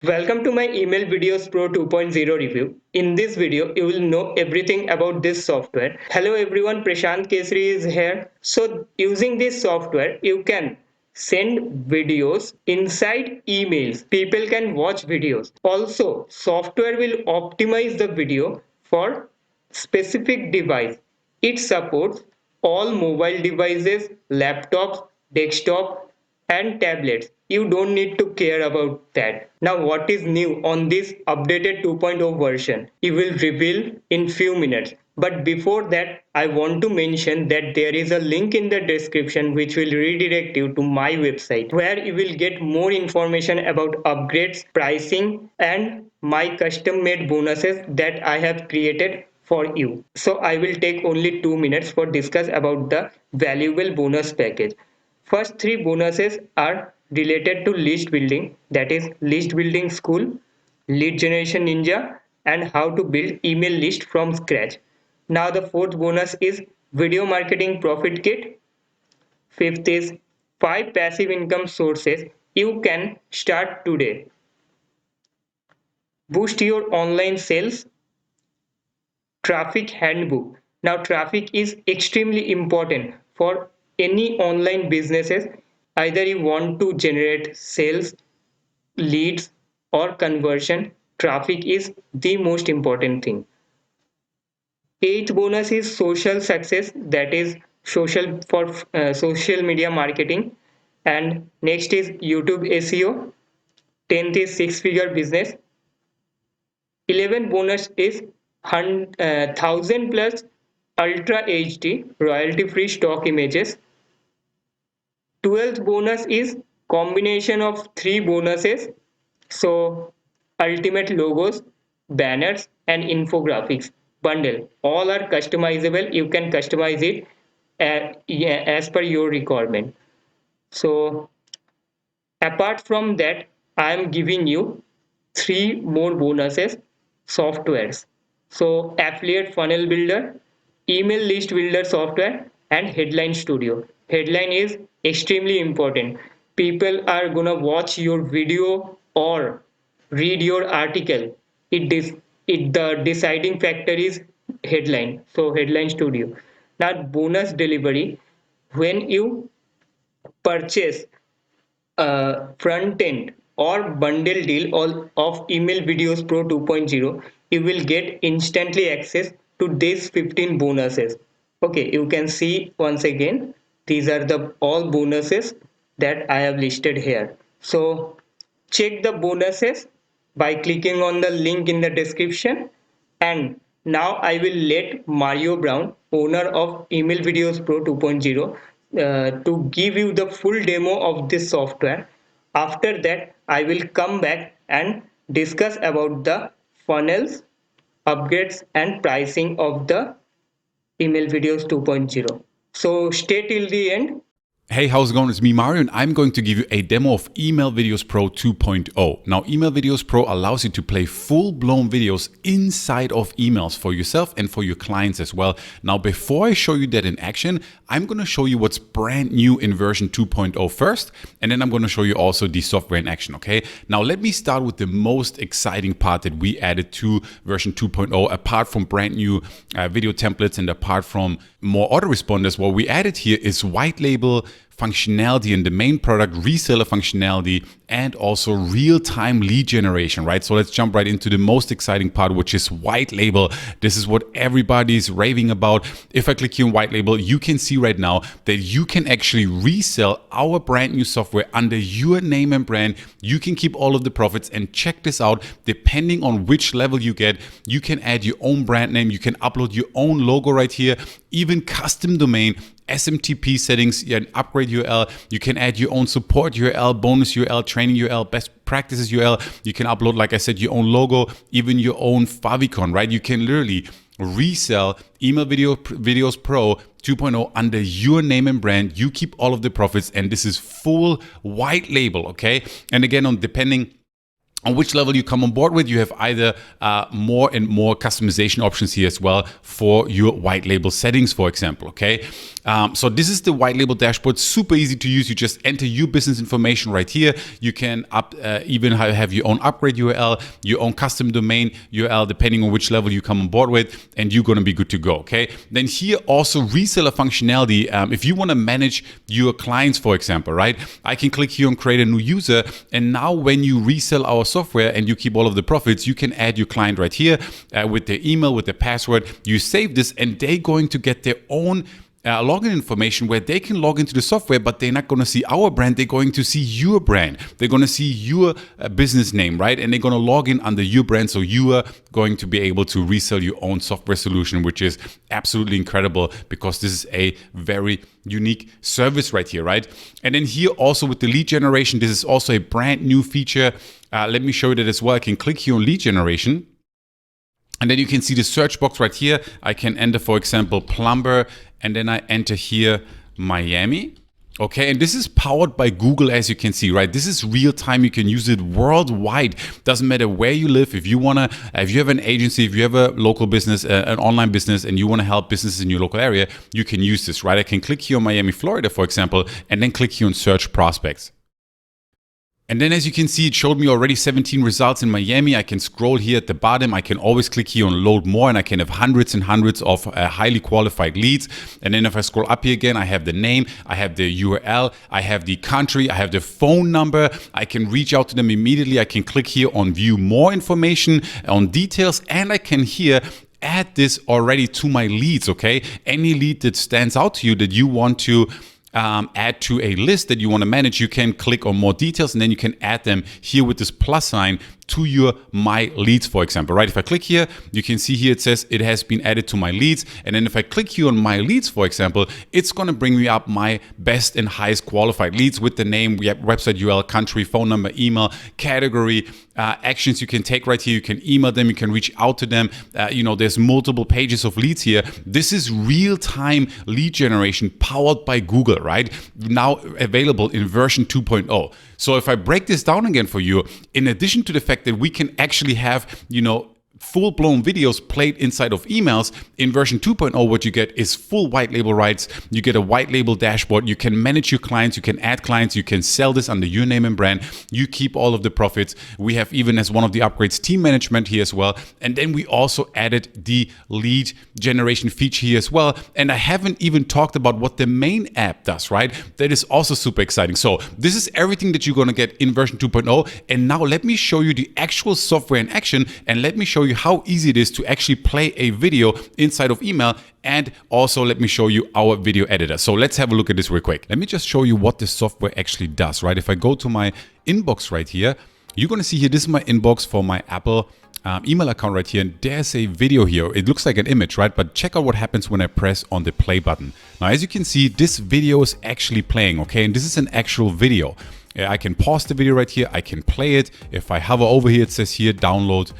Welcome to my Email Videos Pro 2.0 review. In this video, you will know everything about this software. Hello everyone, Prashant Kesri is here. So using this software, you can send videos inside emails. People can watch videos. Also, software will optimize the video for specific device. It supports all mobile devices, laptops, desktop, and tablets. You don't need to care about that. Now, what is new on this updated 2.0 version? You will reveal in few minutes. But before that, I want to mention that there is a link in the description which will redirect you to my website where you will get more information about upgrades, pricing, and my custom made bonuses that I have created for you. So I will take only 2 minutes for discuss about the valuable bonus package. First three bonuses are related to list building, that is list building school, lead generation ninja, and how to build email list from scratch. Now the fourth bonus is video marketing profit kit. Fifth is 5 passive income sources you can start today. Boost your online sales. Traffic handbook. Now traffic is extremely important for any online businesses. Either you want to generate sales, leads, or conversion, traffic is the most important thing. Eighth bonus is social success, that is social for social media marketing. And next is YouTube SEO. 10th is six figure business. 11th bonus is 1000 plus ultra HD royalty free stock images. 12th bonus is combination of three bonuses. So ultimate logos, banners, and infographics bundle. All are customizable. You can customize it as per your requirement. So apart from that, I am giving you three more bonuses softwares. So affiliate funnel builder, email list builder software, and headline studio. Headline is extremely important. People are gonna watch your video or read your article. The deciding factor is headline. So headline studio. Now bonus delivery, when you purchase front end or bundle deal of Email Videos Pro 2.0, you will get instantly access to these 15 bonuses. Okay, you can see once again, these are the all bonuses that I have listed here. So check the bonuses by clicking on the link in the description. And now I will let Mario Brown, owner of Email Videos Pro 2.0, to give you the full demo of this software. After that, I will come back and discuss about the funnels, upgrades, and pricing of the Email Videos 2.0. So stay till the end. Hey, how's it going? It's me, Mario, and I'm going to give you a demo of Email Videos Pro 2.0. Now, Email Videos Pro allows you to play full-blown videos inside of emails for yourself and for your clients as well. Now, before I show you that in action, I'm going to show you what's brand new in version 2.0 first, and then I'm going to show you also the software in action, okay? Now, let me start with the most exciting part that we added to version 2.0, apart from brand new video templates and apart from more autoresponders. What we added here is white label functionality in the main product, reseller functionality, and also real-time lead generation, right? So let's jump right into the most exciting part, which is white label. This is what everybody's raving about. If I click here on white label, you can see right now that you can actually resell our brand new software under your name and brand. You can keep all of the profits, and check this out. Depending on which level you get, you can add your own brand name. You can upload your own logo right here, even custom domain, SMTP settings, and upgrade URL. You can add your own support URL, bonus URL, training URL, best practices URL. You can upload, like I said, your own logo, even your own favicon, right? You can literally resell Videos Pro 2.0 under your name and brand. You keep all of the profits, and this is full white label, okay? And again, depending on which level you come on board with, you have either more and more customization options here as well for your white label settings, for example, okay? So this is the white label dashboard, super easy to use. You just enter your business information right here. You can even have your own upgrade URL, your own custom domain URL, depending on which level you come on board with, and you're gonna be good to go, okay? Then here also reseller functionality. If you wanna manage your clients, for example, right? I can click here on create a new user, and now when you resell our software and you keep all of the profits, you can add your client right here with their email, with their password. You save this and they're going to get their own login information where they can log into the software, but they're not going to see our brand. They're going to see your brand. They're going to see your business name, right? And they're going to log in under your brand. So you are going to be able to resell your own software solution, which is absolutely incredible because this is a very unique service right here, right? And then here also with the lead generation, this is also a brand new feature. Let me show you that as well. I can click here on lead generation. And then you can see the search box right here. I can enter, for example, plumber, and then I enter here Miami. Okay, and this is powered by Google, as you can see, right? This is real time. You can use it worldwide. Doesn't matter where you live. If you have an agency, if you have a local business, an online business, and you want to help businesses in your local area, you can use this, right? I can click here on Miami, Florida, for example, and then click here on search prospects. And then as you can see, it showed me already 17 results in Miami. I can scroll here at the bottom. I can always click here on load more, and I can have hundreds and hundreds of highly qualified leads. And then if I scroll up here again, I have the name, I have the URL, I have the country, I have the phone number. I can reach out to them immediately. I can click here on view more information, on details, and I can here add this already to my leads, okay? Any lead that stands out to you that you want to add to a list that you want to manage, you can click on more details, and then you can add them here with this plus sign to your my leads, for example, right? If I click here, you can see here it says it has been added to my leads. And then if I click here on my leads, for example, it's going to bring me up my best and highest qualified leads with the name, website URL, country, phone number, email, category, actions you can take right here. You can email them, you can reach out to them. There's multiple pages of leads here. This is real-time lead generation powered by Google, right? Now available in version 2.0. So if I break this down again for you, in addition to the fact that we can actually have, full-blown videos played inside of emails, in version 2.0, what you get is full white label rights. You get a white label dashboard. You can manage your clients. You can add clients. You can sell this under your name and brand. You keep all of the profits. We have even as one of the upgrades, team management here as well. And then we also added the lead generation feature here as well. And I haven't even talked about what the main app does, right? That is also super exciting. So this is everything that you're going to get in version 2.0. And now let me show you the actual software in action, and let me show you how easy it is to actually play a video inside of email, and also let me show you our video editor. So let's have a look at this real quick. Let me just show you what this software actually does, right? If I go to my inbox right here, you're going to see here, this is my inbox for my Apple email account right here, and there's a video here. It looks like an image, right? But check out what happens when I press on the play button. Now, as you can see, this video is actually playing, okay? And this is an actual video. I can pause the video right here. I can play it. If I hover over here, it says here, download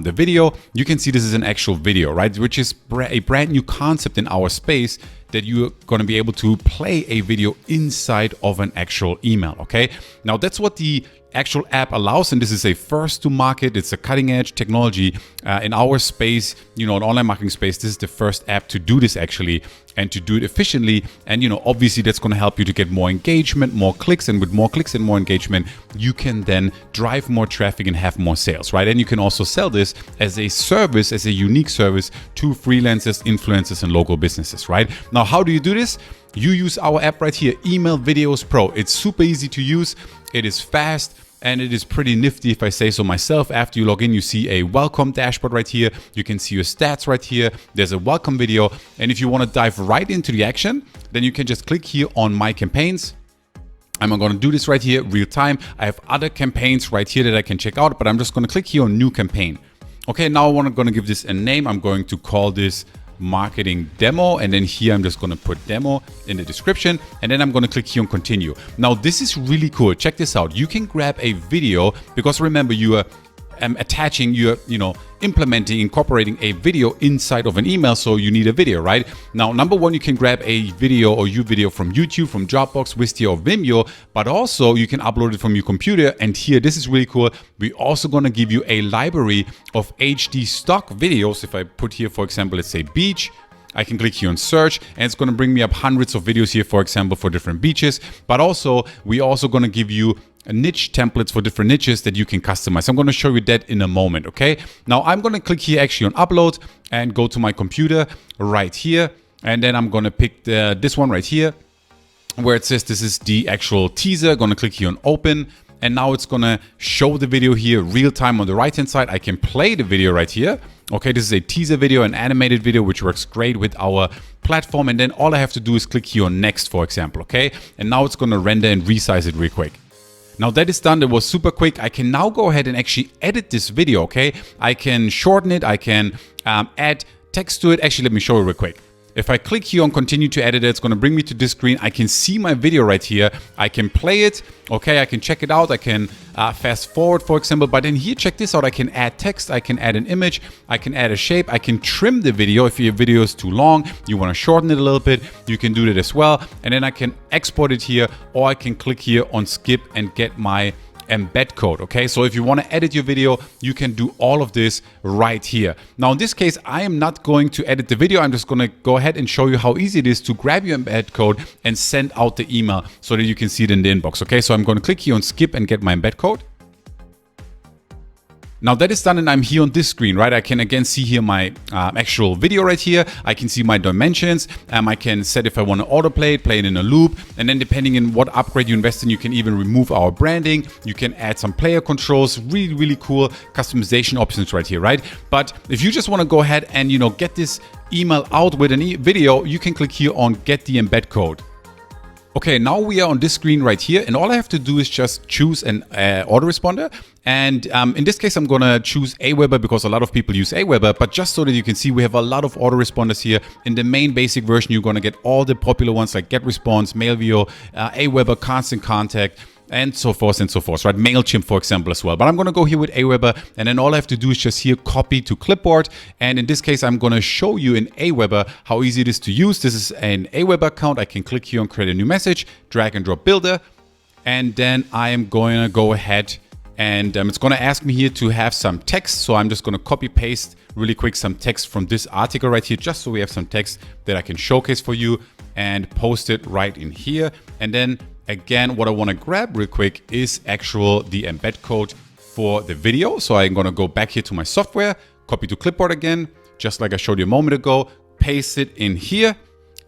the video. You can see this is an actual video, right? Which is a brand new concept in our space, that you're going to be able to play a video inside of an actual email, okay? Now, that's what the actual app allows, and this is a first to market. It's a cutting edge technology in our space, in online marketing space. This is the first app to do this actually, and to do it efficiently. And obviously that's going to help you to get more engagement, more clicks, and with more clicks and more engagement, you can then drive more traffic and have more sales, right? And you can also sell this as a service, as a unique service to freelancers, influencers, and local businesses, right? Now, how do you do this? You use our app right here, Email Videos Pro. It's super easy to use. It is fast, and it is pretty nifty if I say so myself. After you log in, you see a welcome dashboard right here. You can see your stats right here. There's a welcome video. And if you want to dive right into the action, then you can just click here on My Campaigns. I'm going to do this right here, real time. I have other campaigns right here that I can check out, but I'm just going to click here on New Campaign. Okay, now I'm going to give this a name. I'm going to call this Marketing Demo, and then here I'm just going to put demo in the description, and then I'm going to click here on continue. Now, this is really cool. Check this out. You can grab a video, because remember, you are attaching, you're, implementing, incorporating a video inside of an email. So you need a video, right? Now, number one, you can grab a video or video from YouTube, from Dropbox, Wistia, or Vimeo, but also you can upload it from your computer. And here, this is really cool. We're also going to give you a library of HD stock videos. If I put here, for example, let's say beach, I can click here on search, and it's going to bring me up hundreds of videos here, for example, for different beaches. But also, we're also going to give you niche templates for different niches that you can customize. I'm going to show you that in a moment, okay? Now, I'm going to click here actually on upload and go to my computer right here. And then I'm going to pick this one right here where it says this is the actual teaser. Going to click here on open. And now it's going to show the video here real time on the right hand side. I can play the video right here. Okay, this is a teaser video, an animated video, which works great with our platform. And then all I have to do is click here on next, for example, okay? And now it's going to render and resize it real quick. Now that is done, it was super quick. I can now go ahead and actually edit this video, okay? I can shorten it, I can add text to it. Actually, let me show you real quick. If I click here on continue to edit, it's going to bring me to this screen. I can see my video right here. I can play it. Okay, I can check it out. I can fast forward, for example. But then here, check this out. I can add text. I can add an image. I can add a shape. I can trim the video. If your video is too long, you want to shorten it a little bit, you can do that as well. And then I can export it here, or I can click here on skip and get my embed code. Okay, so if you want to edit your video, you can do all of this right here. Now in this case, I am not going to edit the video. I'm just going to go ahead and show you how easy it is to grab your embed code and send out the email so that you can see it in the inbox. Okay, so I'm going to click here on skip and get my embed code. Now that is done and I'm here on this screen, right? I can again see here my actual video right here. I can see my dimensions. I can set if I want to autoplay it, play it in a loop. And then depending on what upgrade you invest in, you can even remove our branding. You can add some player controls, really, really cool customization options right here, right? But if you just want to go ahead and, get this email out with a video, you can click here on get the embed code. Okay, now we are on this screen right here, and all I have to do is just choose an autoresponder. And in this case, I'm going to choose Aweber because a lot of people use Aweber. But just so that you can see, we have a lot of autoresponders here. In the main basic version, you're going to get all the popular ones like GetResponse, Mailvio, Aweber, Constant Contact, and so forth, right? MailChimp, for example, as well. But I'm going to go here with Aweber, and then all I have to do is just here copy to clipboard. And in this case, I'm going to show you in Aweber how easy it is to use. This is an Aweber account. I can click here on create a new message, drag and drop builder, and then I am going to go ahead and it's going to ask me here to have some text. So I'm just going to copy paste really quick some text from this article right here, just so we have some text that I can showcase for you and post it right in here. And then again, what I want to grab real quick is the embed code for the video. So I'm going to go back here to my software, copy to clipboard again, just like I showed you a moment ago, paste it in here.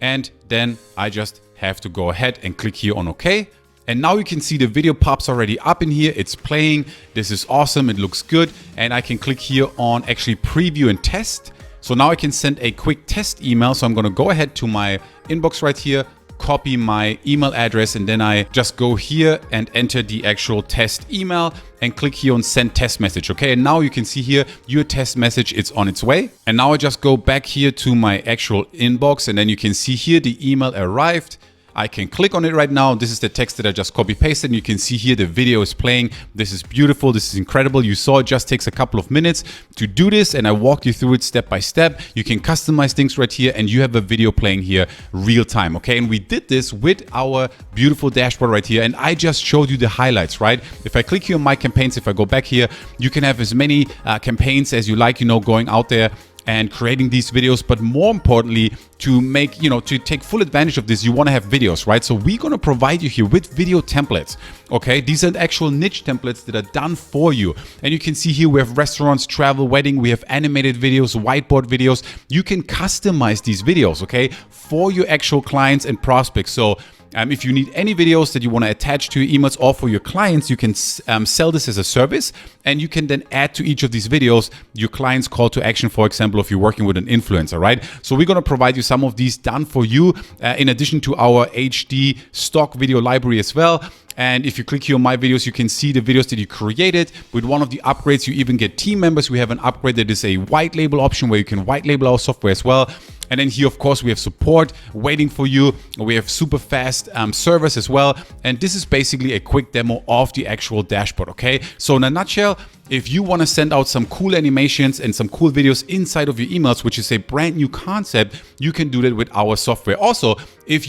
And then I just have to go ahead and click here on OK. And now you can see the video pops already up in here. It's playing. This is awesome. It looks good. And I can click here on actually preview and test. So now I can send a quick test email. So I'm going to go ahead to my inbox right here, copy my email address, and then I just go here and enter the actual test email and click here on send test message. Okay, and now you can see here your test message, it's on its way. And now I just go back here to my actual inbox, and then you can see here the email arrived. I can click on it right now. This is the text that I just copy pasted, and you can see here the video is playing. This is beautiful. This is incredible. You saw it just takes a couple of minutes to do this, and I walk you through it step by step. You can customize things right here, and you have a video playing here real time. Okay, and we did this with our beautiful dashboard right here, and I just showed you the highlights, right? If I click here on my campaigns, if I go back here, you can have as many campaigns as you like, going out there and creating these videos. But more importantly, to make, to take full advantage of this, you want to have videos, right? So we're going to provide you here with video templates. Okay, these are actual niche templates that are done for you. And you can see here we have restaurants, travel, wedding, we have animated videos, whiteboard videos. You can customize these videos, okay, for your actual clients and prospects. So if you need any videos that you want to attach to your emails or for your clients, you can sell this as a service, and you can then add to each of these videos your client's call to action, for example, if you're working with an influencer, right? So we're going to provide you some of these done for you in addition to our HD stock video library as well. And if you click here on my videos, you can see the videos that you created. With one of the upgrades, you even get team members. We have an upgrade that is a white label option where you can white label our software as well. And then here, of course, we have support waiting for you. We have super fast servers as well. And this is basically a quick demo of the actual dashboard, okay? So in a nutshell, if you want to send out some cool animations and some cool videos inside of your emails, which is a brand new concept, you can do that with our software. Also, if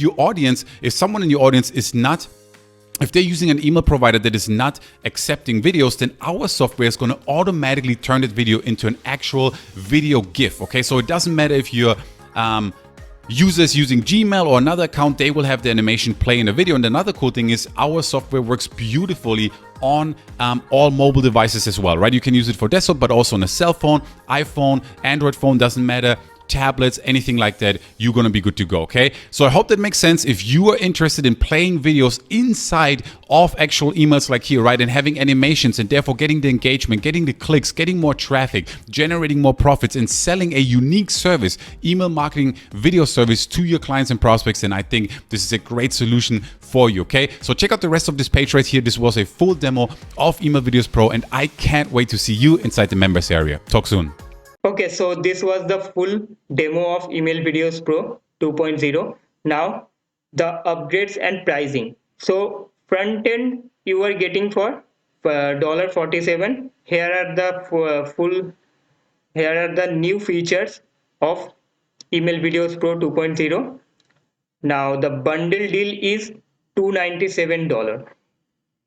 someone in your audience is not if they're using an email provider that is not accepting videos, then our software is going to automatically turn that video into an actual video GIF. Okay, so it doesn't matter if you're users using Gmail or another account, they will have the animation play in the video. And another cool thing is our software works beautifully on all mobile devices as well, right? You can use it for desktop, but also on a cell phone, iPhone, Android phone, doesn't matter. Tablets, anything like that, you're gonna be good to go, okay? So I hope that makes sense. If you are interested in playing videos inside of actual emails like here, right, and having animations and therefore getting the engagement, getting the clicks, getting more traffic, generating more profits, and selling a unique service, email marketing video service to your clients and prospects, then I think this is a great solution for you, okay? So check out the rest of this page right here. This was a full demo of Email Videos Pro, and I can't wait to see you inside the members area. Talk soon. Okay, so this was the full demo of Email Videos Pro 2.0. Now the upgrades and pricing. So front end you are getting for $47. Here are the new features of Email Videos Pro 2.0. Now the bundle deal is $297.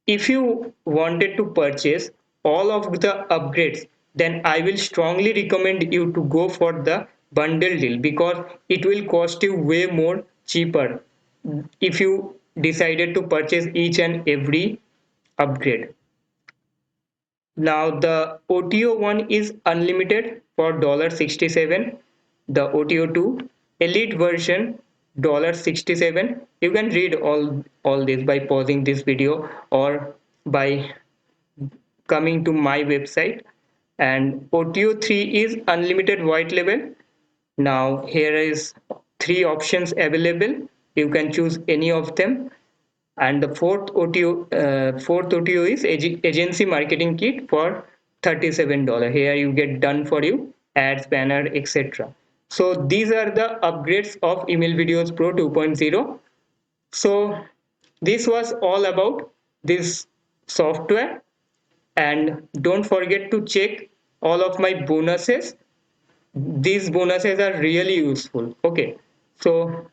If you wanted to purchase all of the upgrades, then I will strongly recommend you to go for the bundle deal, because it will cost you way more cheaper if you decided to purchase each and every upgrade. Now the OTO one is unlimited for $67. The OTO 2 elite version $67. You can read all this by pausing this video or by coming to my website. And OTO 3 is unlimited white label. Now here is 3 options available. You can choose any of them. And the fourth OTO is agency marketing kit for $37. Here you get done for you ads, banner, etc. So these are the upgrades of Email Videos Pro 2.0. So this was all about this software, and don't forget to check all of my bonuses. These bonuses are really useful. Okay, so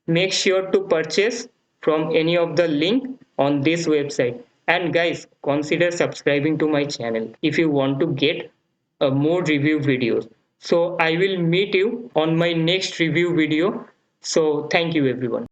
make sure to purchase from any of the link on this website. And guys, consider subscribing to my channel if you want to get more review videos. So I will meet you on my next review video. So thank you everyone.